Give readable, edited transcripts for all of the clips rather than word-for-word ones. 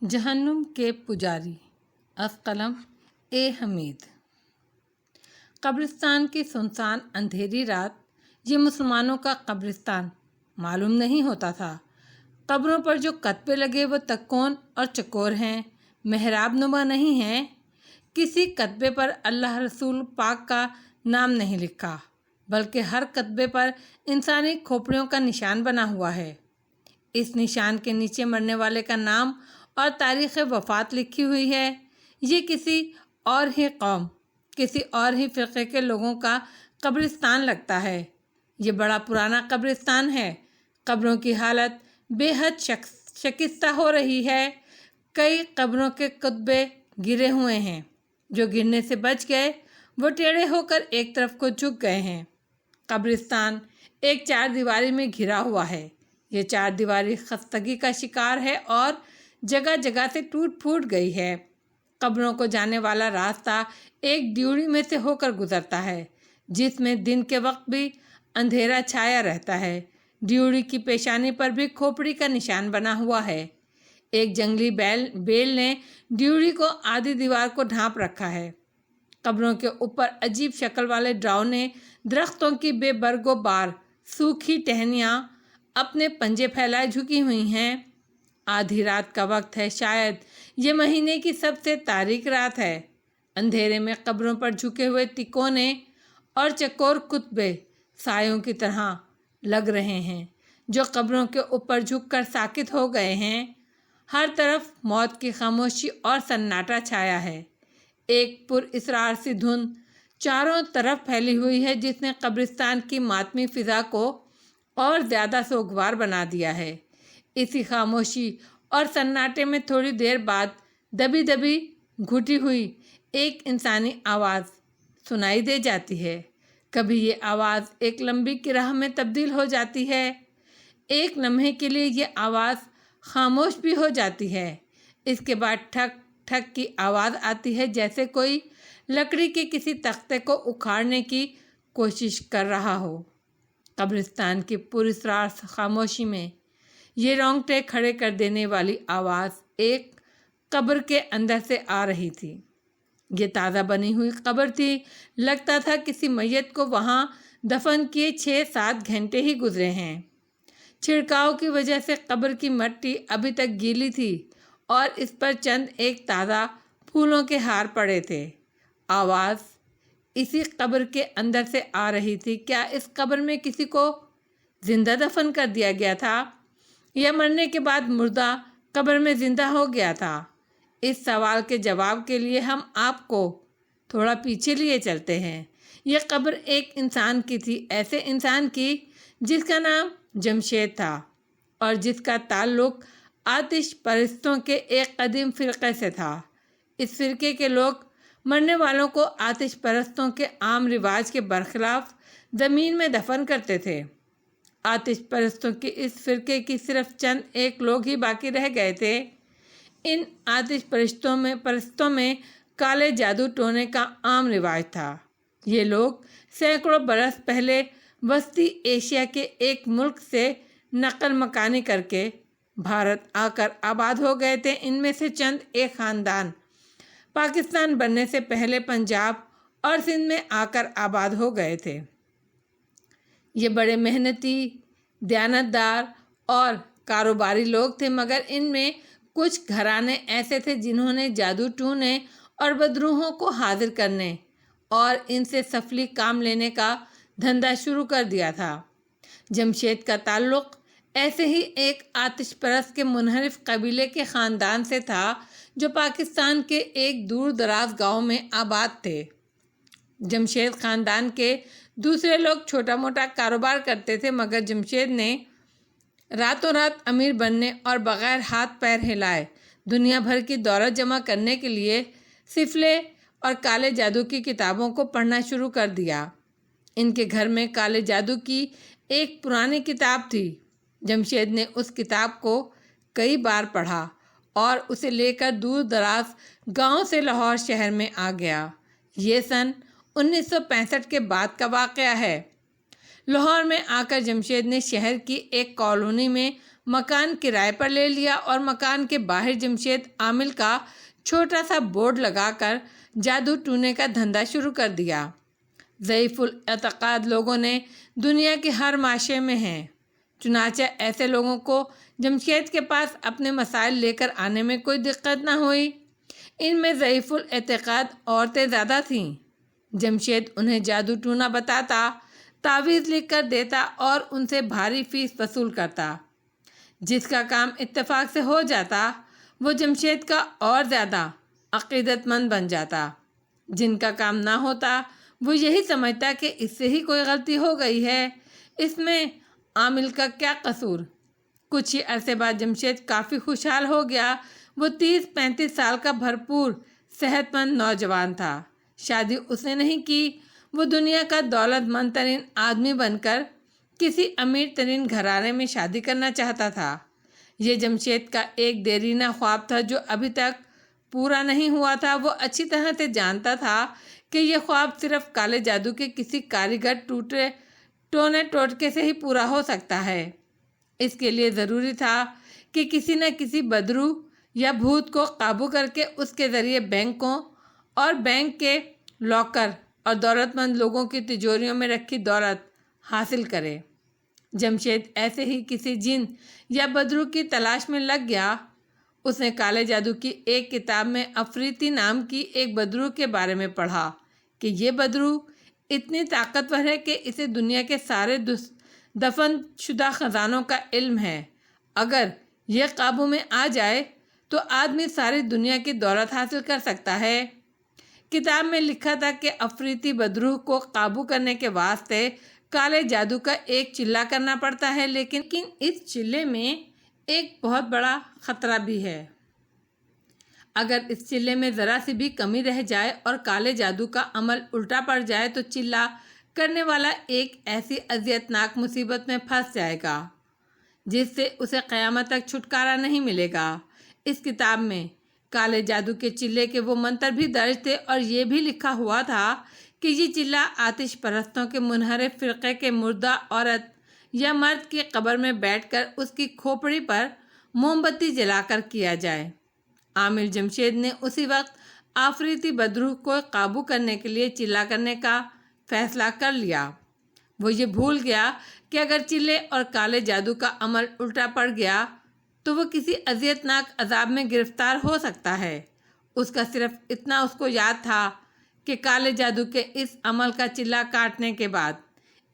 جہنم کے پجاری از قلم اے حمید۔ قبرستان کی سنسان اندھیری رات، یہ مسلمانوں کا قبرستان معلوم نہیں ہوتا تھا۔ قبروں پر جو کتبے لگے وہ تکون اور چکور ہیں، محراب نما نہیں ہیں۔ کسی کتبے پر اللہ رسول پاک کا نام نہیں لکھا، بلکہ ہر کتبے پر انسانی کھوپڑیوں کا نشان بنا ہوا ہے۔ اس نشان کے نیچے مرنے والے کا نام اور تاریخ وفات لکھی ہوئی ہے۔ یہ کسی اور ہی قوم، کسی اور ہی فرقے کے لوگوں کا قبرستان لگتا ہے۔ یہ بڑا پرانا قبرستان ہے۔ قبروں کی حالت بے حد شکستہ ہو رہی ہے۔ کئی قبروں کے کتبے گرے ہوئے ہیں، جو گرنے سے بچ گئے وہ ٹیڑھے ہو کر ایک طرف کو جھک گئے ہیں۔ قبرستان ایک چار دیواری میں گھرا ہوا ہے۔ یہ چار دیواری خستگی کا شکار ہے اور جگہ جگہ سے ٹوٹ پھوٹ گئی ہے۔ قبروں کو جانے والا راستہ ایک ڈیوڑی میں سے ہو کر گزرتا ہے، جس میں دن کے وقت بھی اندھیرا چھایا رہتا ہے۔ ڈیوڑی کی پیشانی پر بھی کھوپڑی کا نشان بنا ہوا ہے۔ ایک جنگلی بیل نے ڈیوڑی کو آدھی دیوار کو ڈھانپ رکھا ہے۔ قبروں کے اوپر عجیب شکل والے ڈراؤنے درختوں کی بے برگ و بار سوکھی ٹہنیاں اپنے پنجے پھیلائے جھکی ہوئی ہیں۔ آدھی رات کا وقت ہے، شاید یہ مہینے کی سب سے تاریک رات ہے۔ اندھیرے میں قبروں پر جھکے ہوئے تکونے اور چکور کتبے سایوں کی طرح لگ رہے ہیں، جو قبروں کے اوپر جھک کر ساکت ہو گئے ہیں۔ ہر طرف موت کی خاموشی اور سناٹا چھایا ہے۔ ایک پر اسرار سی دھند چاروں طرف پھیلی ہوئی ہے، جس نے قبرستان کی ماتمی فضا کو اور زیادہ سوگوار بنا دیا ہے۔ اسی خاموشی اور سناٹے میں تھوڑی دیر بعد دبی دبی گھٹی ہوئی ایک انسانی آواز سنائی دے جاتی ہے۔ کبھی یہ آواز ایک لمبی کرہ میں تبدیل ہو جاتی ہے۔ ایک لمحے کے لیے یہ آواز خاموش بھی ہو جاتی ہے۔ اس کے بعد ٹھک ٹھک کی آواز آتی ہے، جیسے کوئی لکڑی کے کسی تختے کو اکھاڑنے کی کوشش کر رہا ہو۔ قبرستان کی پراسرار خاموشی میں یہ رونگٹے کھڑے کر دینے والی آواز ایک قبر کے اندر سے آ رہی تھی۔ یہ تازہ بنی ہوئی قبر تھی۔ لگتا تھا کسی میت کو وہاں دفن کیے 6-7 گھنٹے ہی گزرے ہیں۔ چھڑکاؤ کی وجہ سے قبر کی مٹی ابھی تک گیلی تھی اور اس پر چند ایک تازہ پھولوں کے ہار پڑے تھے۔ آواز اسی قبر کے اندر سے آ رہی تھی۔ کیا اس قبر میں کسی کو زندہ دفن کر دیا گیا تھا، یا مرنے کے بعد مردہ قبر میں زندہ ہو گیا تھا؟ اس سوال کے جواب کے لیے ہم آپ کو تھوڑا پیچھے لیے چلتے ہیں۔ یہ قبر ایک انسان کی تھی، ایسے انسان کی جس کا نام جمشید تھا اور جس کا تعلق آتش پرستوں کے ایک قدیم فرقے سے تھا۔ اس فرقے کے لوگ مرنے والوں کو آتش پرستوں کے عام رواج کے برخلاف زمین میں دفن کرتے تھے۔ آتش پرستوں کے اس فرقے کی صرف چند ایک لوگ ہی باقی رہ گئے تھے۔ ان آتش پرستوں میں کالے جادو ٹونے کا عام رواج تھا۔ یہ لوگ سینکڑوں برس پہلے وسطی ایشیا کے ایک ملک سے نقل مکانی کر کے بھارت آ کر آباد ہو گئے تھے۔ ان میں سے چند ایک خاندان پاکستان بننے سے پہلے پنجاب اور سندھ میں آ کر آباد ہو گئے تھے۔ یہ بڑے محنتی، دیانتدار اور کاروباری لوگ تھے، مگر ان میں کچھ گھرانے ایسے تھے جنہوں نے جادو ٹونے اور بدروحوں کو حاضر کرنے اور ان سے سفلی کام لینے کا دھندا شروع کر دیا تھا۔ جمشید کا تعلق ایسے ہی ایک آتش پرست کے منحرف قبیلے کے خاندان سے تھا، جو پاکستان کے ایک دور دراز گاؤں میں آباد تھے۔ جمشید خاندان کے دوسرے لوگ چھوٹا موٹا کاروبار کرتے تھے، مگر جمشید نے راتوں رات امیر بننے اور بغیر ہاتھ پیر ہلائے دنیا بھر کی دولت جمع کرنے کے لیے سفلے اور کالے جادو کی کتابوں کو پڑھنا شروع کر دیا۔ ان کے گھر میں کالے جادو کی ایک پرانی کتاب تھی۔ جمشید نے اس کتاب کو کئی بار پڑھا اور اسے لے کر دور دراز گاؤں سے لاہور شہر میں آ گیا۔ یہ سن 1965 کے بعد کا واقعہ ہے۔ لاہور میں آ کر جمشید نے شہر کی ایک کالونی میں مکان کرائے پر لے لیا اور مکان کے باہر جمشید عامل کا چھوٹا سا بورڈ لگا کر جادو ٹونے کا دھندا شروع کر دیا۔ ضعیف الاعتقاد لوگوں نے دنیا کے ہر معاشرے میں ہیں، چنانچہ ایسے لوگوں کو جمشید کے پاس اپنے مسائل لے کر آنے میں کوئی دقت نہ ہوئی۔ ان میں ضعیف الاعتقاد عورتیں زیادہ تھیں۔ جمشید انہیں جادو ٹونا بتاتا، تعویذ لکھ کر دیتا اور ان سے بھاری فیس وصول کرتا۔ جس کا کام اتفاق سے ہو جاتا وہ جمشید کا اور زیادہ عقیدت مند بن جاتا، جن کا کام نہ ہوتا وہ یہی سمجھتا کہ اس سے ہی کوئی غلطی ہو گئی ہے، اس میں عامل کا کیا قصور۔ کچھ ہی عرصے بعد جمشید کافی خوشحال ہو گیا۔ وہ 30-35 سال کا بھرپور صحت مند نوجوان تھا۔ شادی اس نے نہیں کی، وہ دنیا کا دولت مند ترین آدمی بن کر کسی امیر ترین گھرانے میں شادی کرنا چاہتا تھا۔ یہ جمشید کا ایک دیرینہ خواب تھا جو ابھی تک پورا نہیں ہوا تھا۔ وہ اچھی طرح سے جانتا تھا کہ یہ خواب صرف کالے جادو کے کسی کاریگر ٹونے ٹوٹکے سے ہی پورا ہو سکتا ہے۔ اس کے لیے ضروری تھا کہ کسی نہ کسی بدرو یا بھوت کو قابو کر کے اس کے ذریعے بینکوں اور بینک کے لاکر اور دولت مند لوگوں کی تجوریوں میں رکھی دولت حاصل کرے۔ جمشید ایسے ہی کسی جن یا بدرو کی تلاش میں لگ گیا۔ اس نے کالے جادو کی ایک کتاب میں افریتی نام کی ایک بدرو کے بارے میں پڑھا کہ یہ بدرو اتنی طاقتور ہے کہ اسے دنیا کے سارے دفن شدہ خزانوں کا علم ہے۔ اگر یہ قابو میں آ جائے تو آدمی ساری دنیا کی دولت حاصل کر سکتا ہے۔ کتاب میں لکھا تھا کہ افریتی بدروح کو قابو کرنے کے واسطے کالے جادو کا ایک چلہ کرنا پڑتا ہے، لیکن اس چلے میں ایک بہت بڑا خطرہ بھی ہے۔ اگر اس چلے میں ذرا سی بھی کمی رہ جائے اور کالے جادو کا عمل الٹا پڑ جائے تو چلہ کرنے والا ایک ایسی اذیتناک مصیبت میں پھنس جائے گا جس سے اسے قیامت تک چھٹکارا نہیں ملے گا۔ اس کتاب میں کالے جادو کے چلے کے وہ منتر بھی درج تھے اور یہ بھی لکھا ہوا تھا کہ یہ چلہ آتش پرستوں کے منحرف فرقے کے مردہ عورت یا مرد کی قبر میں بیٹھ کر اس کی کھوپڑی پر موم بتی جلا کر کیا جائے۔ عامل جمشید نے اسی وقت آفریتی بدروح کو قابو کرنے کے لیے چلہ کرنے کا فیصلہ کر لیا۔ وہ یہ بھول گیا کہ اگر چلے اور کالے جادو کا عمل الٹا پڑ گیا تو وہ کسی اذیتناک عذاب میں گرفتار ہو سکتا ہے۔ اس کا صرف اتنا اس کو یاد تھا کہ کالے جادو کے اس عمل کا چلہ کاٹنے کے بعد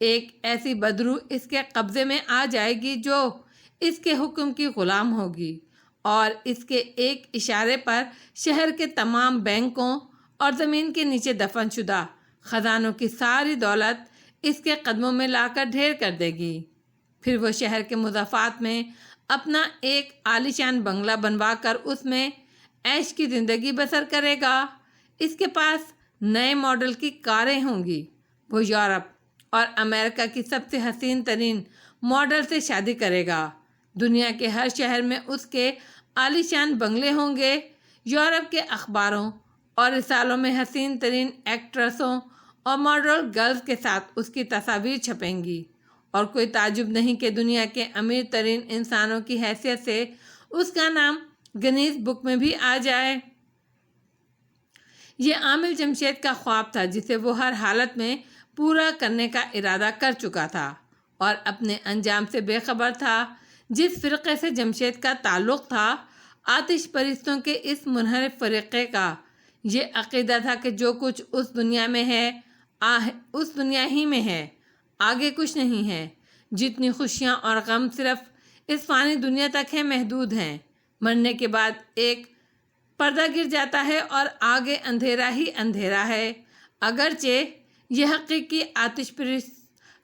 ایک ایسی بدروح اس کے قبضے میں آ جائے گی جو اس کے حکم کی غلام ہوگی اور اس کے ایک اشارے پر شہر کے تمام بینکوں اور زمین کے نیچے دفن شدہ خزانوں کی ساری دولت اس کے قدموں میں لا کر ڈھیر کر دے گی۔ پھر وہ شہر کے مضافات میں اپنا ایک عالیشان بنگلہ بنوا کر اس میں عیش کی زندگی بسر کرے گا۔ اس کے پاس نئے ماڈل کی کاریں ہوں گی۔ وہ یورپ اور امریکہ کی سب سے حسین ترین ماڈل سے شادی کرے گا۔ دنیا کے ہر شہر میں اس کے عالیشان بنگلے ہوں گے۔ یورپ کے اخباروں اور رسالوں میں حسین ترین ایکٹریسوں اور ماڈل گرلز کے ساتھ اس کی تصاویر چھپیں گی، اور کوئی تعجب نہیں کہ دنیا کے امیر ترین انسانوں کی حیثیت سے اس کا نام گنیز بک میں بھی آ جائے۔ یہ عامل جمشید کا خواب تھا جسے وہ ہر حالت میں پورا کرنے کا ارادہ کر چکا تھا اور اپنے انجام سے بے خبر تھا۔ جس فرقے سے جمشید کا تعلق تھا، آتش پرستوں کے اس منحرف فرقے کا یہ عقیدہ تھا کہ جو کچھ اس دنیا میں ہے اس دنیا ہی میں ہے، آگے کچھ نہیں ہے۔ جتنی خوشیاں اور غم صرف اس فانی دنیا تک ہیں، محدود ہیں۔ مرنے کے بعد ایک پردہ گر جاتا ہے اور آگے اندھیرا ہی اندھیرا ہے۔ اگرچہ یہ حقیقی آتش پرست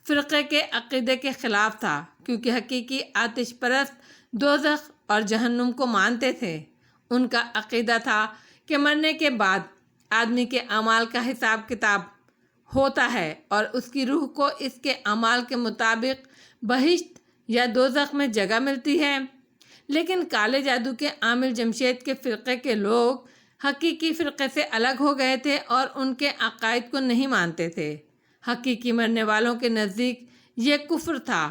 فرقے کے عقیدے کے خلاف تھا، کیونکہ حقیقی آتش پرست دوزخ اور جہنم کو مانتے تھے۔ ان کا عقیدہ تھا کہ مرنے کے بعد آدمی کے اعمال کا حساب کتاب ہوتا ہے اور اس کی روح کو اس کے اعمال کے مطابق بہشت یا دوزخ میں جگہ ملتی ہے۔ لیکن کالے جادو کے عامل جمشید کے فرقے کے لوگ حقیقی فرقے سے الگ ہو گئے تھے اور ان کے عقائد کو نہیں مانتے تھے۔ حقیقی مرنے والوں کے نزدیک یہ کفر تھا۔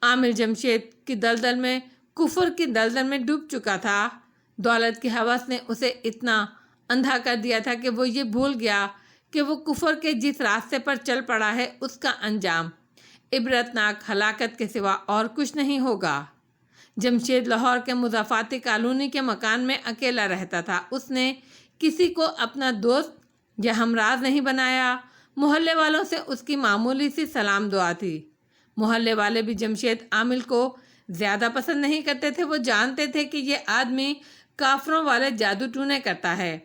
عامر جمشید کی دلدل میں کفر کی دلدل میں ڈوب چکا تھا۔ دولت کی ہوس نے اسے اتنا اندھا کر دیا تھا کہ وہ یہ بھول گیا کہ وہ کفر کے جس راستے پر چل پڑا ہے اس کا انجام عبرتناک ہلاکت کے سوا اور کچھ نہیں ہوگا۔ جمشید لاہور کے مضافاتی کالونی کے مکان میں اکیلا رہتا تھا۔ اس نے کسی کو اپنا دوست یا ہمراز نہیں بنایا۔ محلے والوں سے اس کی معمولی سی سلام دعا تھی۔ محلے والے بھی جمشید عامل کو زیادہ پسند نہیں کرتے تھے۔ وہ جانتے تھے کہ یہ آدمی کافروں والے جادو ٹونے کرتا ہے۔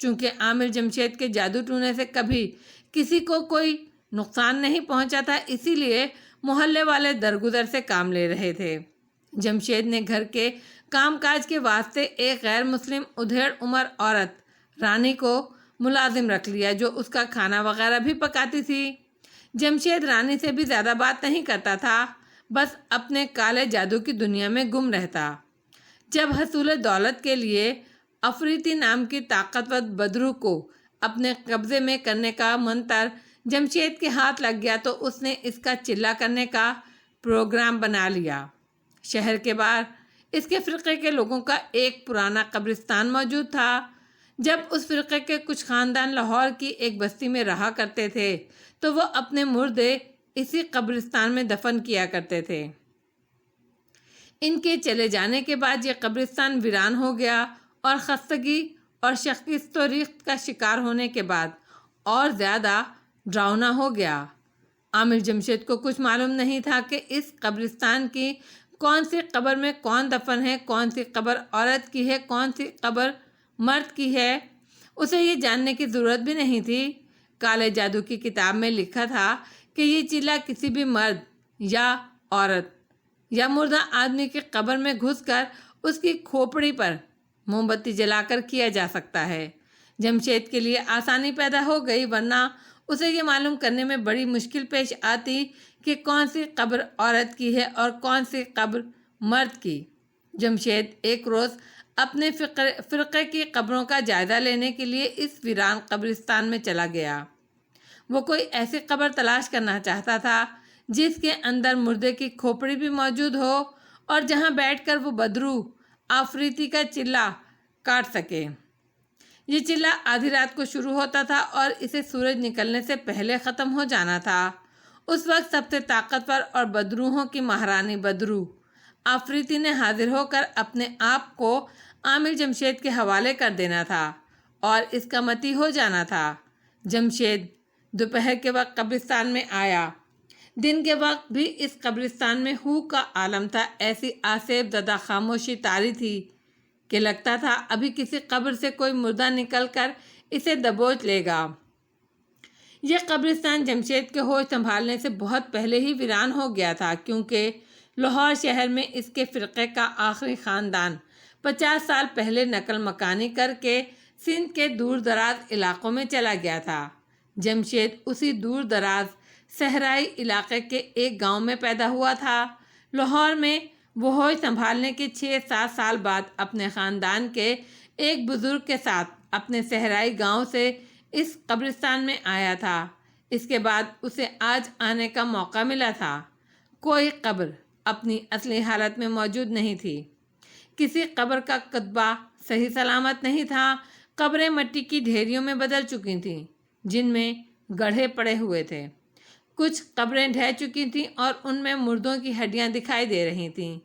چونکہ عامر جمشید کے جادو ٹونے سے کبھی کسی کو کوئی نقصان نہیں پہنچا تھا، اسی لیے محلے والے درگزر سے کام لے رہے تھے۔ جمشید نے گھر کے کام کاج کے واسطے ایک غیر مسلم ادھیڑ عمر عورت رانی کو ملازم رکھ لیا، جو اس کا کھانا وغیرہ بھی پکاتی تھی۔ جمشید رانی سے بھی زیادہ بات نہیں کرتا تھا، بس اپنے کالے جادو کی دنیا میں گم رہتا۔ جب حصول دولت کے لیے افریتی نام کی طاقتور بدرو کو اپنے قبضے میں کرنے کا منتر جمشید کے ہاتھ لگ گیا تو اس نے اس کا چلہ کرنے کا پروگرام بنا لیا۔ شہر کے باہر اس کے فرقے کے لوگوں کا ایک پرانا قبرستان موجود تھا۔ جب اس فرقے کے کچھ خاندان لاہور کی ایک بستی میں رہا کرتے تھے تو وہ اپنے مردے اسی قبرستان میں دفن کیا کرتے تھے۔ ان کے چلے جانے کے بعد یہ قبرستان ویران ہو گیا اور خستگی اور شکست و ریخت کا شکار ہونے کے بعد اور زیادہ ڈراؤنا ہو گیا۔ عامر جمشید کو کچھ معلوم نہیں تھا کہ اس قبرستان کی کون سی قبر میں کون دفن ہے، کون سی قبر عورت کی ہے، کون سی قبر مرد کی ہے۔ اسے یہ جاننے کی ضرورت بھی نہیں تھی۔ کالے جادو کی کتاب میں لکھا تھا کہ یہ چلہ کسی بھی مرد یا عورت یا مردہ آدمی کی قبر میں گھس کر اس کی کھوپڑی پر موم بتی جلا کر کیا جا سکتا ہے۔ جمشید کے لیے آسانی پیدا ہو گئی، ورنہ اسے یہ معلوم کرنے میں بڑی مشکل پیش آتی کہ کون سی قبر عورت کی ہے اور کون سی قبر مرد کی۔ جمشید ایک روز اپنے فرقے کی قبروں کا جائزہ لینے کے لیے اس ویران قبرستان میں چلا گیا۔ وہ کوئی ایسی قبر تلاش کرنا چاہتا تھا جس کے اندر مردے کی کھوپڑی بھی موجود ہو اور جہاں بیٹھ کر وہ بدرو آفریتی کا چلہ کاٹ سکے۔ یہ چلہ آدھی رات کو شروع ہوتا تھا اور اسے سورج نکلنے سے پہلے ختم ہو جانا تھا۔ اس وقت سب سے طاقتور اور بدروحوں کی مہارانی بدرو آفریتی نے حاضر ہو کر اپنے آپ کو عامر جمشید کے حوالے کر دینا تھا اور اس کا متی ہو جانا تھا۔ جمشید دوپہر کے وقت قبرستان میں آیا۔ دن کے وقت بھی اس قبرستان میں ہو کا عالم تھا۔ ایسی آسیب زدہ خاموشی طاری تھی کہ لگتا تھا ابھی کسی قبر سے کوئی مردہ نکل کر اسے دبوچ لے گا۔ یہ قبرستان جمشید کے ہوش سنبھالنے سے بہت پہلے ہی ویران ہو گیا تھا، کیونکہ لاہور شہر میں اس کے فرقے کا آخری خاندان 50 سال پہلے نقل مکانی کر کے سندھ کے دور دراز علاقوں میں چلا گیا تھا۔ جمشید اسی دور دراز صحرائی علاقے کے ایک گاؤں میں پیدا ہوا تھا۔ لاہور میں وہ ہوش سنبھالنے کے 6-7 سال بعد اپنے خاندان کے ایک بزرگ کے ساتھ اپنے صحرائی گاؤں سے اس قبرستان میں آیا تھا۔ اس کے بعد اسے آج آنے کا موقع ملا تھا۔ کوئی قبر اپنی اصلی حالت میں موجود نہیں تھی۔ کسی قبر کا کتبہ صحیح سلامت نہیں تھا۔ قبریں مٹی کی ڈھیریوں میں بدل چکی تھیں جن میں گڑھے پڑے ہوئے تھے۔ کچھ قبریں ڈھہ چکی تھیں اور ان میں مردوں کی ہڈیاں دکھائی دے رہی تھیں۔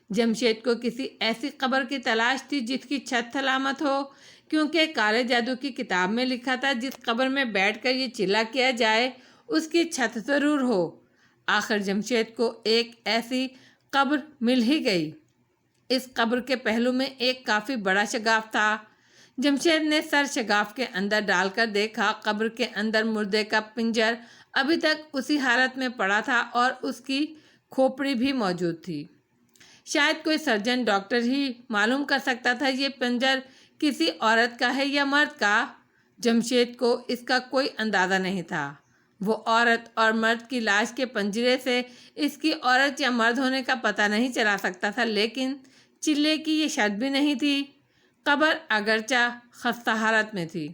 جمشید کو کسی ایسی قبر کی تلاش تھی جس کی چھت سلامت ہو، کیونکہ کالے جادو کی کتاب میں لکھا تھا جس قبر میں بیٹھ کر یہ چلہ کیا جائے اس کی چھت ضرور ہو۔ آخر جمشید کو ایک ایسی قبر مل ہی گئی۔ اس قبر کے پہلو میں ایک کافی بڑا شگاف تھا۔ جمشید نے سر شگاف کے اندر ڈال کر دیکھا۔ قبر کے اندر مردے کا پنجر ابھی تک اسی حالت میں پڑا تھا اور اس کی کھوپڑی بھی موجود تھی۔ شاید کوئی سرجن ڈاکٹر ہی معلوم کر سکتا تھا یہ پنجر کسی عورت کا ہے یا مرد کا۔ جمشید کو اس کا کوئی اندازہ نہیں تھا۔ وہ عورت اور مرد کی لاش کے پنجرے سے اس کی عورت یا مرد ہونے کا پتہ نہیں چلا سکتا تھا، لیکن چلے کی یہ شرط بھی نہیں تھی۔ قبر اگرچہ خستہ حالت میں تھی،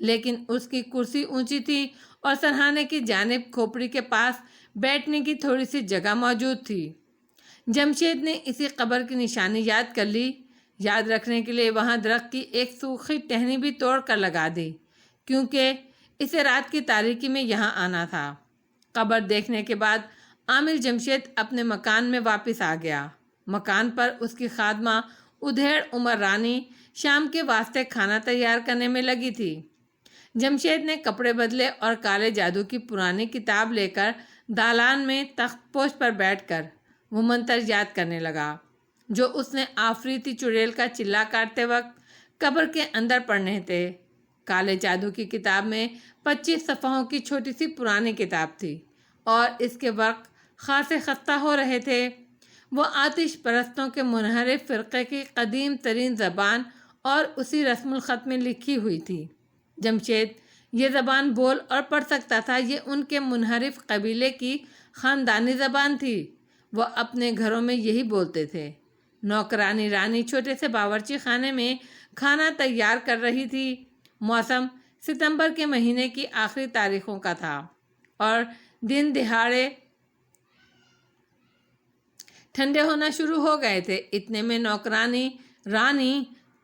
لیکن اس کی کرسی اونچی تھی اور سرہانے کی جانب کھوپڑی کے پاس بیٹھنے کی تھوڑی سی جگہ موجود تھی۔ جمشید نے اسی قبر کی نشانی یاد کر لی، یاد رکھنے کے لیے وہاں درخت کی ایک سوکھی ٹہنی بھی توڑ کر لگا دی، کیونکہ اسے رات کی تاریکی میں یہاں آنا تھا۔ قبر دیکھنے کے بعد عامر جمشید اپنے مکان میں واپس آ گیا۔ مکان پر اس کی خادمہ ادھیڑ عمر رانی شام کے واسطے کھانا تیار کرنے میں لگی تھی۔ جمشید نے کپڑے بدلے اور کالے جادو کی پرانی کتاب لے کر دالان میں تخت پوش پر بیٹھ کر وہ منتر یاد کرنے لگا جو اس نے آفریتی چڑیل کا چلا کاٹتے وقت قبر کے اندر پڑھنے تھے۔ کالے جادو کی کتاب میں 25 صفحوں کی چھوٹی سی پرانی کتاب تھی اور اس کے ورق خاصے خستہ ہو رہے تھے۔ وہ آتش پرستوں کے منحرف فرقے کی قدیم ترین زبان اور اسی رسم الخط میں لکھی ہوئی تھی۔ جمشید یہ زبان بول اور پڑھ سکتا تھا، یہ ان کے منحرف قبیلے کی خاندانی زبان تھی، وہ اپنے گھروں میں یہی بولتے تھے۔ نوکرانی رانی چھوٹے سے باورچی خانے میں کھانا تیار کر رہی تھی۔ موسم ستمبر کے مہینے کی آخری تاریخوں کا تھا اور دن دہاڑے ٹھنڈے ہونا شروع ہو گئے تھے۔ اتنے میں نوکرانی رانی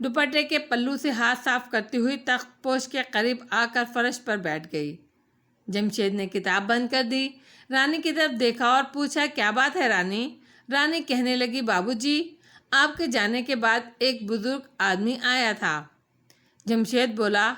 دوپٹے کے پلو سے ہاتھ صاف کرتی ہوئی تخت پوش کے قریب آ کر فرش پر بیٹھ گئی۔ جمشید نے کتاب بند کر دی، رانی کی طرف دیکھا اور پوچھا، کیا بات ہے رانی؟ رانی کہنے لگی، بابو جی، آپ کے جانے کے بعد ایک بزرگ آدمی آیا تھا۔ جمشید بولا،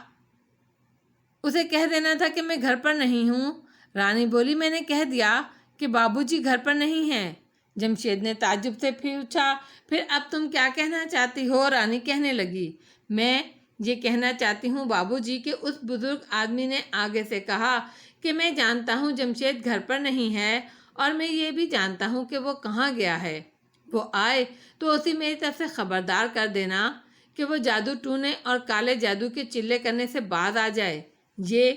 اسے کہہ دینا تھا کہ میں گھر پر نہیں ہوں۔ رانی بولی، میں نے کہہ دیا کہ بابو جی گھر پر نہیں ہیں۔ جمشید نے تعجب سے پوچھا، پھر اب تم کیا کہنا چاہتی ہو؟ رانی کہنے لگی، میں یہ کہنا چاہتی ہوں بابو جی کہ اس بزرگ آدمی نے آگے سے کہا کہ میں جانتا ہوں جمشید گھر پر نہیں ہے اور میں یہ بھی جانتا ہوں کہ وہ کہاں گیا ہے۔ وہ آئے تو اسے میری طرف سے خبردار کر دینا کہ وہ جادو ٹونے اور کالے جادو کے چلے کرنے سے باز آ جائے۔ یہ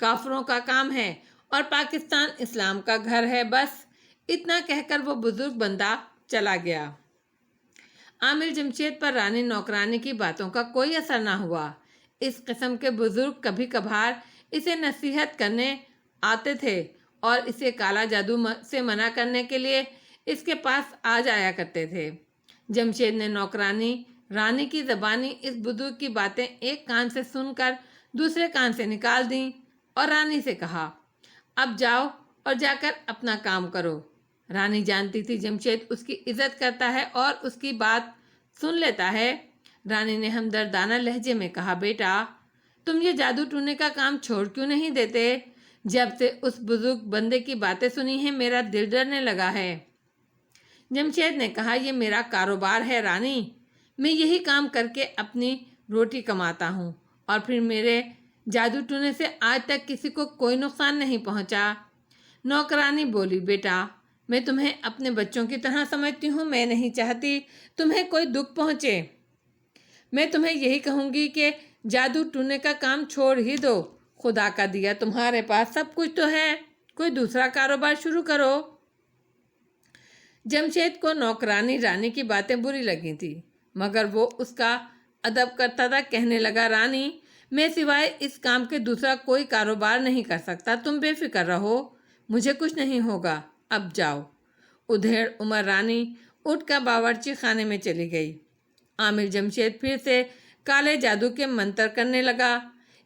کافروں کا کام ہے اور پاکستان اسلام کا گھر ہے۔ بس اتنا کہہ کر وہ بزرگ بندہ چلا گیا۔ عامر جمشید پر رانی نوکرانی کی باتوں کا کوئی اثر نہ ہوا۔ اس قسم کے بزرگ کبھی کبھار اسے نصیحت کرنے آتے تھے اور اسے کالا جادو سے منع کرنے کے لیے اس کے پاس آ جایا کرتے تھے۔ جمشید نے نوکرانی رانی کی زبانی اس بزرگ کی باتیں ایک کان سے سن کر دوسرے کان سے نکال دیں اور رانی سے کہا، اب جاؤ اور جا کر اپنا کام کرو۔ رانی جانتی تھی جمشید اس کی عزت کرتا ہے اور اس کی بات سن لیتا ہے۔ رانی نے ہمدردانہ لہجے میں کہا، بیٹا، تم یہ جادو ٹونے کا کام چھوڑ کیوں نہیں دیتے؟ جب سے اس بزرگ بندے کی باتیں سنی ہیں میرا دل ڈرنے لگا ہے۔ جمشید نے کہا، یہ میرا کاروبار ہے رانی، میں یہی کام کر کے اپنی روٹی کماتا ہوں اور پھر میرے جادو ٹونے سے آج تک کسی کو کوئی نقصان نہیں پہنچا۔ نوکرانی بولی، بیٹا، میں تمہیں اپنے بچوں کی طرح سمجھتی ہوں، میں نہیں چاہتی تمہیں کوئی دکھ پہنچے۔ میں تمہیں یہی کہوں گی کہ جادو ٹونے کا کام چھوڑ ہی دو۔ خدا کا دیا تمہارے پاس سب کچھ تو ہے، کوئی دوسرا کاروبار شروع کرو۔ جمشید کو نوکرانی رانی کی باتیں بری لگی تھی مگر وہ اس کا ادب کرتا تھا۔ کہنے لگا، رانی، میں سوائے اس کام کے دوسرا کوئی کاروبار نہیں کر سکتا، تم بے فکر رہو، مجھے کچھ نہیں ہوگا، اب جاؤ۔ ادھیڑ عمر رانی اٹھ کر باورچی خانے میں چلی گئی۔ عامر جمشید پھر سے کالے جادو کے منتر کرنے لگا۔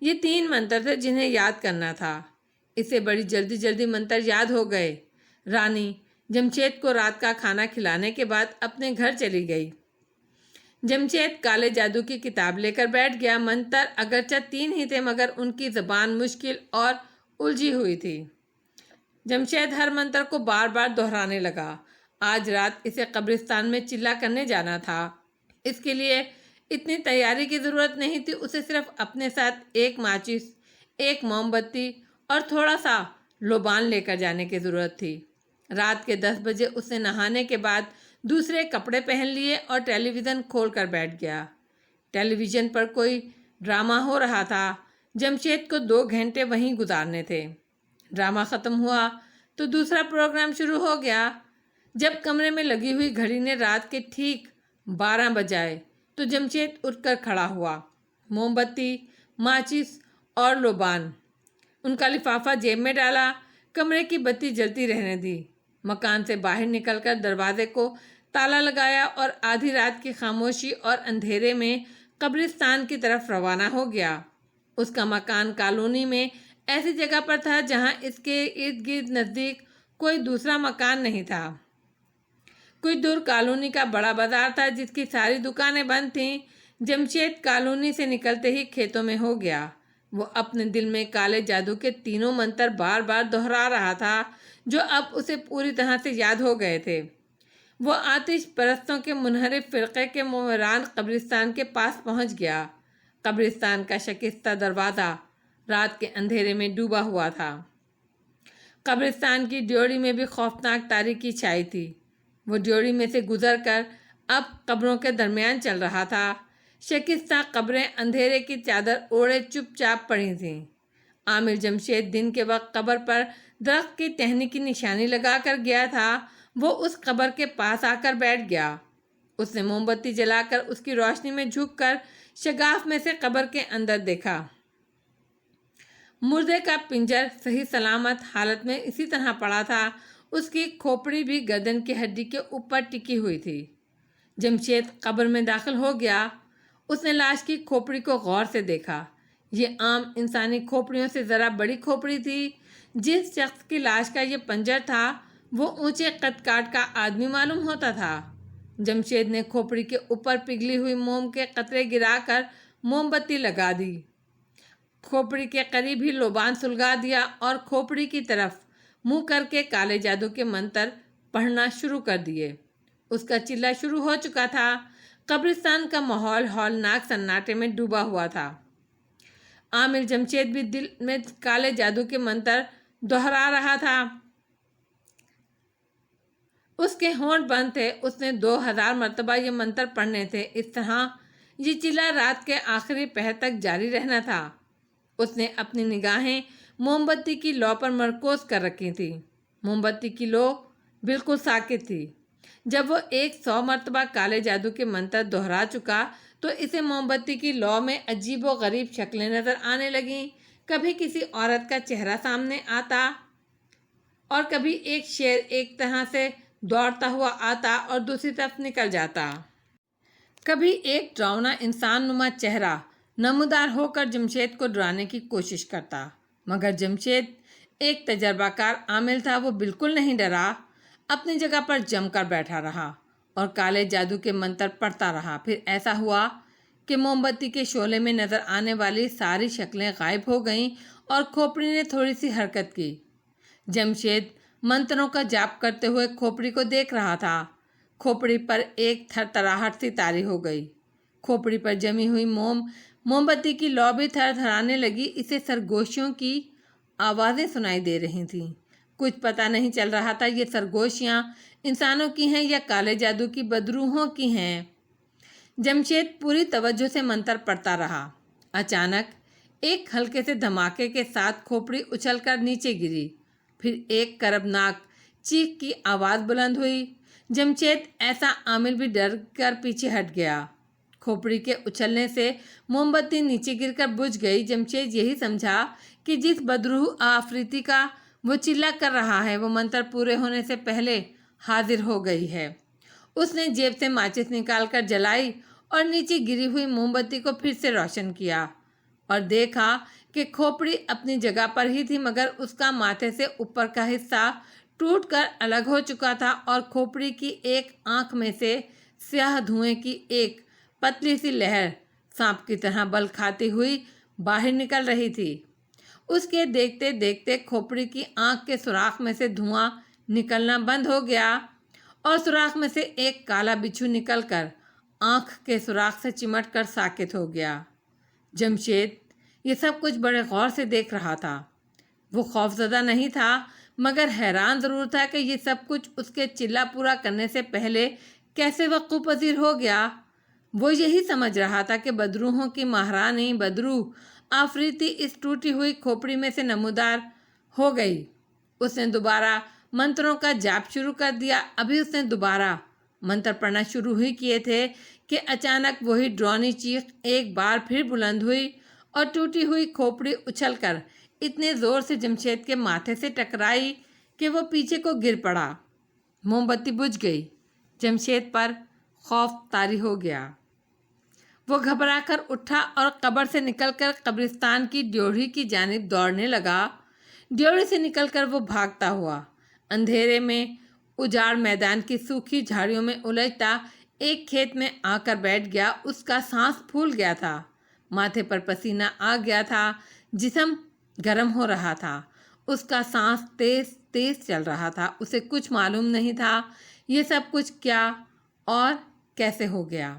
یہ 3 منتر تھے جنہیں یاد کرنا تھا۔ اسے بڑی جلدی جلدی منتر یاد ہو گئے۔ رانی جمشید کو رات کا کھانا کھلانے کے بعد اپنے گھر چلی گئی۔ جمشید کالے جادو کی کتاب لے کر بیٹھ گیا۔ منتر اگرچہ 3 ہی تھے مگر ان کی زبان مشکل اور الجھی ہوئی تھی۔ جمشید ہر منتر کو بار بار دہرانے لگا۔ آج رات اسے قبرستان میں چلا کرنے جانا تھا۔ اس کے لیے اتنی تیاری کی ضرورت نہیں تھی، اسے صرف اپنے ساتھ ایک ماچس، ایک موم بتی اور تھوڑا سا لوبان لے کر جانے کی ضرورت تھی۔ رات کے 10 بجے اسے نہانے کے بعد دوسرے کپڑے پہن لیے اور ٹیلی ویژن کھول کر بیٹھ گیا۔ ٹیلی ویژن پر کوئی ڈرامہ ہو رہا تھا۔ جمشید کو 2 گھنٹے وہیں گزارنے تھے۔ ڈرامہ ختم ہوا تو دوسرا پروگرام شروع ہو گیا۔ جب کمرے میں لگی ہوئی گھڑی نے رات کے ٹھیک 12 بجائے تو جمشید اٹھ کر کھڑا ہوا۔ موم بتی، ماچس اور لوبان ان کا لفافہ جیب میں ڈالا، کمرے کی بتی جلتی رہنے دی مکان سے باہر نکل کر دروازے کو تالا لگایا اور آدھی رات کی خاموشی اور اندھیرے میں قبرستان کی طرف روانہ ہو گیا۔ اس کا مکان کالونی میں ایسی جگہ پر تھا جہاں اس کے ارد گرد نزدیک کوئی دوسرا مکان نہیں تھا۔ کچھ دور کالونی کا بڑا بازار تھا جس کی ساری دکانیں بند تھیں۔ جمشید کالونی سے نکلتے ہی کھیتوں میں ہو گیا۔ وہ اپنے دل میں کالے جادو کے تینوں منتر بار بار دہرا رہا تھا جو اب اسے پوری طرح سے یاد ہو گئے تھے۔ وہ آتش پرستوں کے منحرف فرقے کے ویران قبرستان کے پاس پہنچ گیا۔ قبرستان کا شکستہ دروازہ رات کے اندھیرے میں ڈوبا ہوا تھا۔ قبرستان کی ڈیوڑی میں بھی خوفناک تاریکی چھائی تھی۔ وہ ڈیوڑی میں سے گزر کر اب قبروں کے درمیان چل رہا تھا۔ شکستہ قبریں اندھیرے کی چادر اوڑھے چپ چاپ پڑی تھیں۔ عامر جمشید دن کے وقت قبر پر درخت کی ٹہنی کی نشانی لگا کر گیا تھا۔ وہ اس قبر کے پاس آ کر بیٹھ گیا۔ اس نے موم بتی جلا کر اس کی روشنی میں جھک کر شگاف میں سے قبر کے اندر دیکھا۔ مردے کا پنجر صحیح سلامت حالت میں اسی طرح پڑا تھا۔ اس کی کھوپڑی بھی گردن کی ہڈی کے اوپر ٹکی ہوئی تھی۔ جمشید قبر میں داخل ہو گیا۔ اس نے لاش کی کھوپڑی کو غور سے دیکھا۔ یہ عام انسانی کھوپڑیوں سے ذرا بڑی کھوپڑی تھی۔ جس شخص کی لاش کا یہ پنجر تھا وہ اونچے قد کاٹ کا آدمی معلوم ہوتا تھا۔ جمشید نے کھوپڑی کے اوپر پگھلی ہوئی موم کے قطرے گرا کر موم بتی لگا دی۔ کھوپڑی کے قریب ہی لوبان سلگا دیا اور کھوپڑی کی طرف منہ کر کے کالے جادو کے منتر پڑھنا شروع کر دیے۔ اس کا چلہ شروع ہو چکا تھا۔ قبرستان کا ماحول ہولناک سناٹے میں ڈوبا ہوا تھا۔ عامر جمشید بھی دل میں کالے جادو کے منتر دہرا رہا تھا۔ اس کے ہونٹ بند تھے۔ اس نے 2000 مرتبہ یہ منتر پڑھنے تھے۔ اس طرح یہ چلہ رات کے آخری پہر تک جاری رہنا تھا۔ اس نے اپنی نگاہیں موم بتی کی لو پر مرکوز کر رکھی تھی۔ موم بتی کی لو بالکل ساکت تھی۔ جب وہ 100 مرتبہ کالے جادو کے منتر دہرا چکا تو اسے موم بتی کی لو میں عجیب و غریب شکلیں نظر آنے لگیں۔ کبھی کسی عورت کا چہرہ سامنے آتا اور کبھی ایک شیر ایک طرح سے دوڑتا ہوا آتا اور دوسری طرف نکل جاتا۔ کبھی ایک ڈراؤنا انسان نما چہرہ نمودار ہو کر جمشید کو ڈرانے کی کوشش کرتا، مگر جمشید ایک تجربہ کار عامل تھا۔ وہ بالکل نہیں ڈرا، اپنی جگہ پر جم کر بیٹھا رہا اور کالے جادو کے منتر پڑھتا رہا۔ پھر ایسا ہوا کہ موم بتی کے شعلے میں نظر آنے والی ساری شکلیں غائب ہو گئیں اور کھوپڑی نے تھوڑی سی حرکت کی۔ جمشید منتروں کا جاپ کرتے ہوئے کھوپڑی کو دیکھ رہا تھا۔ کھوپڑی پر ایک تھر تھراہٹ سی طاری ہو گئی۔ کھوپڑی پر جمی ہوئی موم بتی کی لو بھی تھر تھرانے لگی۔ اسے سرگوشیوں کی آوازیں سنائی دے رہی تھیں۔ کچھ پتہ نہیں چل رہا تھا یہ سرگوشیاں انسانوں کی ہیں یا کالے جادو کی بدروحوں کی ہیں۔ جمشید پوری توجہ سے منتر پڑھتا رہا۔ اچانک ایک ہلکے سے دھماکے کے ساتھ کھوپڑی اچھل کر نیچے گری۔ پھر ایک کربناک چیخ کی آواز بلند ہوئی۔ جمشید ایسا عامل بھی ڈر کر پیچھے ہٹ گیا۔ کھوپڑی کے اچھلنے سے موم بتی نیچے گر کر بجھ گئی۔ جمشید یہی سمجھا کہ جس بدروح آفریتی کا وہ چلہ کر رہا ہے وہ منتر پورے ہونے سے پہلے حاضر ہو گئی ہے۔ اس نے جیب سے ماچس نکال کر جلائی اور نیچے گری ہوئی موم بتی کو پھر سے روشن کیا اور دیکھا کہ کھوپڑی اپنی جگہ پر ہی تھی، مگر اس کا ماتھے سے اوپر کا حصہ ٹوٹ کر الگ ہو چکا تھا اور کھوپڑی کی ایک آنکھ میں سے سیاہ دھوئیں کی ایک پتلی سی لہر سانپ کی طرح بل کھاتی ہوئی باہر نکل رہی تھی۔ اس کے دیکھتے دیکھتے کھوپڑی کی آنکھ کے سوراخ میں سے دھواں نکلنا بند ہو گیا اور سوراخ میں سے ایک کالا بچھو نکل کر آنکھ کے سوراخ سے چمٹ کر ساکت ہو گیا۔ جمشید یہ سب کچھ بڑے غور سے دیکھ رہا تھا۔ وہ خوفزدہ نہیں تھا مگر حیران ضرور تھا کہ یہ سب کچھ اس کے چلہ پورا کرنے سے پہلے کیسے وقوع پذیر ہو گیا۔ وہ یہی سمجھ رہا تھا کہ بدروحوں کی مہارانی بدروح آفریتی اس ٹوٹی ہوئی کھوپڑی میں سے نمودار ہو گئی۔ اس نے دوبارہ منتروں کا جاپ شروع کر دیا۔ ابھی اس نے دوبارہ منتر پڑھنا شروع ہی کیے تھے کہ اچانک وہی ڈرونی چیخ ایک بار پھر بلند ہوئی اور ٹوٹی ہوئی کھوپڑی اچھل کر اتنے زور سے جمشید کے ماتھے سے ٹکرائی کہ وہ پیچھے کو گر پڑا۔ موم بتی بجھ گئی۔ جمشید پر خوف طاری ہو گیا۔ وہ گھبرا کر اٹھا اور قبر سے نکل کر قبرستان کی ڈیوڑھی کی جانب دوڑنے لگا۔ ڈیوڑھی سے نکل کر وہ بھاگتا ہوا اندھیرے میں اجاڑ میدان کی سوکھی جھاڑیوں میں الجھتا ایک کھیت میں آ کر بیٹھ گیا۔ اس کا سانس پھول گیا تھا، ماتھے پر پسینہ آ گیا تھا، جسم گرم ہو رہا تھا، اس کا سانس تیز تیز چل رہا تھا۔ اسے کچھ معلوم نہیں تھا یہ سب کچھ کیا اور کیسے ہو گیا۔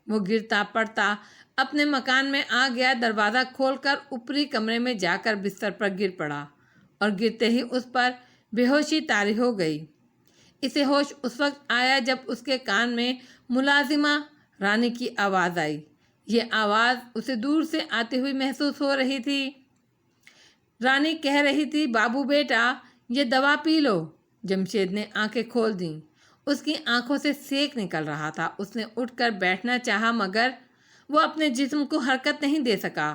وہ گرتا پڑتا اپنے مکان میں آ گیا، دروازہ کھول کر اوپری کمرے میں جا کر بستر پر گر پڑا اور گرتے ہی اس پر بے ہوشی طاری ہو گئی۔ اسے ہوش اس وقت آیا جب اس کے کان میں ملازمہ رانی کی آواز آئی۔ یہ آواز اسے دور سے آتی ہوئی محسوس ہو رہی تھی۔ رانی کہہ رہی تھی، بابو بیٹا یہ دوا پی لو۔ جمشید نے آنکھیں کھول دیں۔ اس کی آنکھوں سے سیک نکل رہا تھا۔ اس نے اٹھ کر بیٹھنا چاہا مگر وہ اپنے جسم کو حرکت نہیں دے سکا۔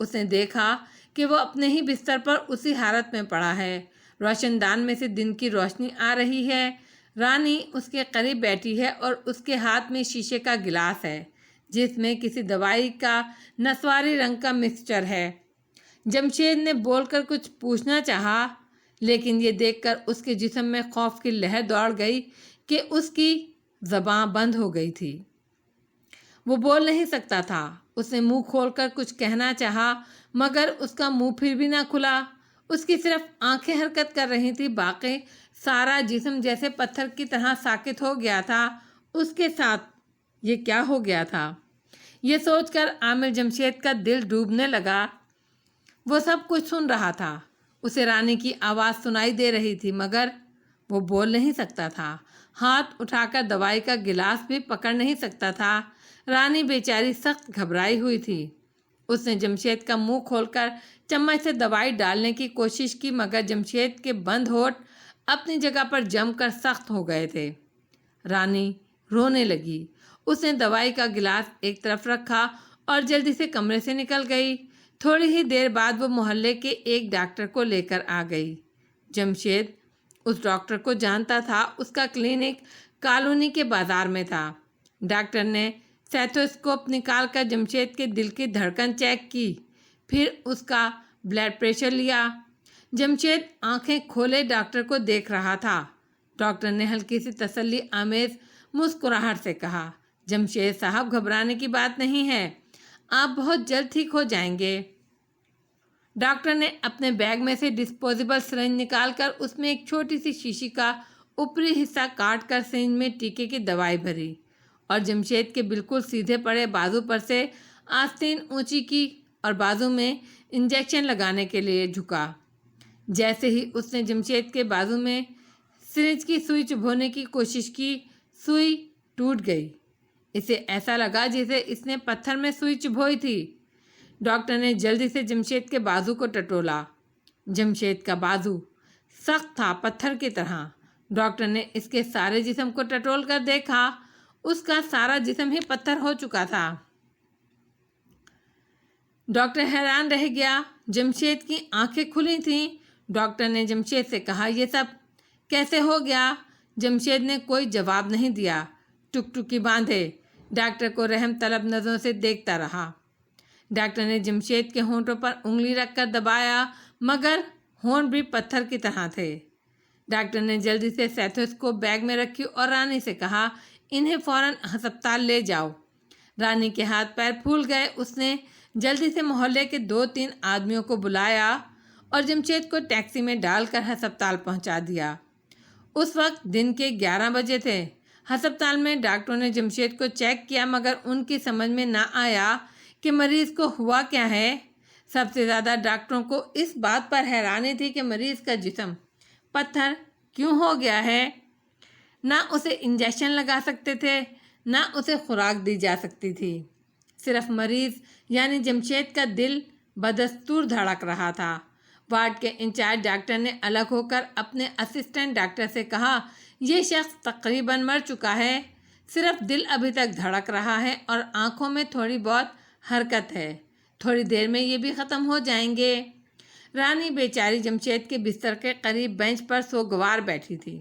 اس نے دیکھا کہ وہ اپنے ہی بستر پر اسی حالت میں پڑا ہے۔ روشن دان میں سے دن کی روشنی آ رہی ہے۔ رانی اس کے قریب بیٹھی ہے اور اس کے ہاتھ میں شیشے کا گلاس ہے جس میں کسی دوائی کا نسواری رنگ کا مکسچر ہے۔ جمشید نے بول کر کچھ پوچھنا چاہا لیکن یہ دیکھ کر اس کے جسم میں خوف کی لہر دوڑ گئی کہ اس کی زبان بند ہو گئی تھی۔ وہ بول نہیں سکتا تھا۔ اس نے منہ کھول کر کچھ کہنا چاہا مگر اس کا منہ پھر بھی نہ کھلا۔ اس کی صرف آنکھیں حرکت کر رہی تھی، باقی سارا جسم جیسے پتھر کی طرح ساکت ہو گیا تھا۔ اس کے ساتھ یہ کیا ہو گیا تھا؟ یہ سوچ کر عامر جمشید کا دل ڈوبنے لگا۔ وہ سب کچھ سن رہا تھا، اسے رانی کی آواز سنائی دے رہی تھی مگر وہ بول نہیں سکتا تھا، ہاتھ اٹھا کر دوائی کا گلاس بھی پکڑ نہیں سکتا تھا۔ رانی بیچاری سخت گھبرائی ہوئی تھی۔ اس نے جمشید کا منہ کھول کر چمچ سے دوائی ڈالنے کی کوشش کی مگر جمشید کے بند ہونٹ اپنی جگہ پر جم کر سخت ہو گئے تھے۔ رانی رونے لگی۔ اس نے دوائی کا گلاس ایک طرف رکھا اور جلدی سے کمرے سے نکل گئی۔ تھوڑی ہی دیر بعد وہ محلے کے ایک ڈاکٹر کو لے کر آ گئی۔ جمشید اس ڈاکٹر کو جانتا تھا، اس کا کلینک کالونی کے بازار میں تھا۔ ڈاکٹر نے سیتھوسکوپ نکال کر جمشید کے دل کی دھڑکن چیک کی، پھر اس کا بلڈ پریشر لیا۔ جمشید آنکھیں کھولے ڈاکٹر کو دیکھ رہا تھا۔ ڈاکٹر نے ہلکی سی تسلی آمیز مسکراہٹ سے کہا، جمشید صاحب گھبرانے کی بات نہیں ہے، آپ بہت جلد ٹھیک ہو جائیں گے۔ ڈاکٹر نے اپنے بیگ میں سے ڈسپوزیبل سرنج نکال کر اس میں ایک چھوٹی سی شیشی کا اوپری حصہ کاٹ کر سرنج میں ٹیکے کی دوائی بھری اور جمشید کے بالکل سیدھے پڑے بازو پر سے آستین اونچی کی اور بازو میں انجیکشن لگانے کے لیے جھکا۔ جیسے ہی اس نے جمشید کے بازو میں سرنج کی سوئی چبھونے کی کوشش کی، سوئی ٹوٹ گئی۔ اسے ایسا لگا جیسے اس نے پتھر میں سوئی چبھوئی تھی۔ ڈاکٹر نے جلدی سے جمشید کے بازو کو ٹٹولا۔ جمشید کا بازو سخت تھا، پتھر کی طرح۔ ڈاکٹر نے اس کے سارے جسم کو ٹٹول کر دیکھا، اس کا سارا جسم ہی پتھر ہو چکا تھا۔ ڈاکٹر حیران رہ گیا۔ جمشید کی آنکھیں کھلی تھیں۔ ڈاکٹر نے جمشید سے کہا، یہ سب کیسے ہو گیا؟ جمشید نے کوئی جواب نہیں دیا، ٹکٹکی باندھے ڈاکٹر کو رحم طلب نظروں سے دیکھتا رہا۔ ڈاکٹر نے جمشید کے ہونٹوں پر انگلی رکھ کر دبایا مگر ہونٹ بھی پتھر کی طرح تھے۔ ڈاکٹر نے جلدی سے سیتھوسکوپ بیگ میں رکھی اور رانی سے کہا، انہیں فوراً ہسپتال لے جاؤ۔ رانی کے ہاتھ پیر پھول گئے۔ اس نے جلدی سے محلے کے 2-3 آدمیوں کو بلایا اور جمشید کو ٹیکسی میں ڈال کر ہسپتال پہنچا دیا۔ اس وقت دن کے 11 بجے تھے۔ ہسپتال میں ڈاکٹروں نے جمشید کو چیک کیا مگر ان کی سمجھ میں نہ آیا کہ مریض کو ہوا کیا ہے۔ سب سے زیادہ ڈاکٹروں کو اس بات پر حیرانی تھی کہ مریض کا جسم پتھر کیوں ہو گیا ہے۔ نہ اسے انجیکشن لگا سکتے تھے، نہ اسے خوراک دی جا سکتی تھی۔ صرف مریض یعنی جمشید کا دل بدستور دھڑک رہا تھا۔ وارڈ کے انچارج ڈاکٹر نے الگ ہو کر اپنے اسسٹنٹ ڈاکٹر سے کہا، یہ شخص تقریباً مر چکا ہے، صرف دل ابھی تک دھڑک رہا ہے اور آنکھوں میں تھوڑی بہت حرکت ہے، تھوڑی دیر میں یہ بھی ختم ہو جائیں گے۔ رانی بیچاری جمشید کے بستر کے قریب بینچ پر سوگوار بیٹھی تھی۔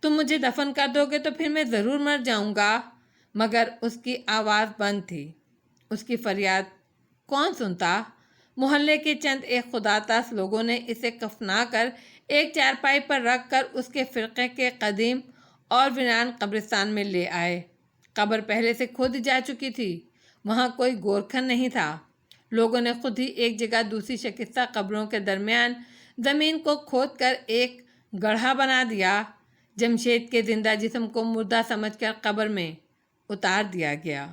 تم مجھے دفن کر دو گے تو پھر میں ضرور مر جاؤں گا۔ مگر اس کی آواز بند تھی۔ اس کی فریاد کون سنتا؟ محلے کے چند ایک خدا ترس لوگوں نے اسے کفنا کر ایک چارپائی پر رکھ کر اس کے فرقے کے قدیم اور ویران قبرستان میں لے آئے۔ قبر پہلے سے کھود جا چکی تھی، وہاں کوئی گورکھن نہیں تھا۔ لوگوں نے خود ہی ایک جگہ دوسری شکستہ قبروں کے درمیان زمین کو کھود کر ایک گڑھا بنا دیا۔ جمشید کے زندہ جسم کو مردہ سمجھ کر قبر میں اتار دیا گیا۔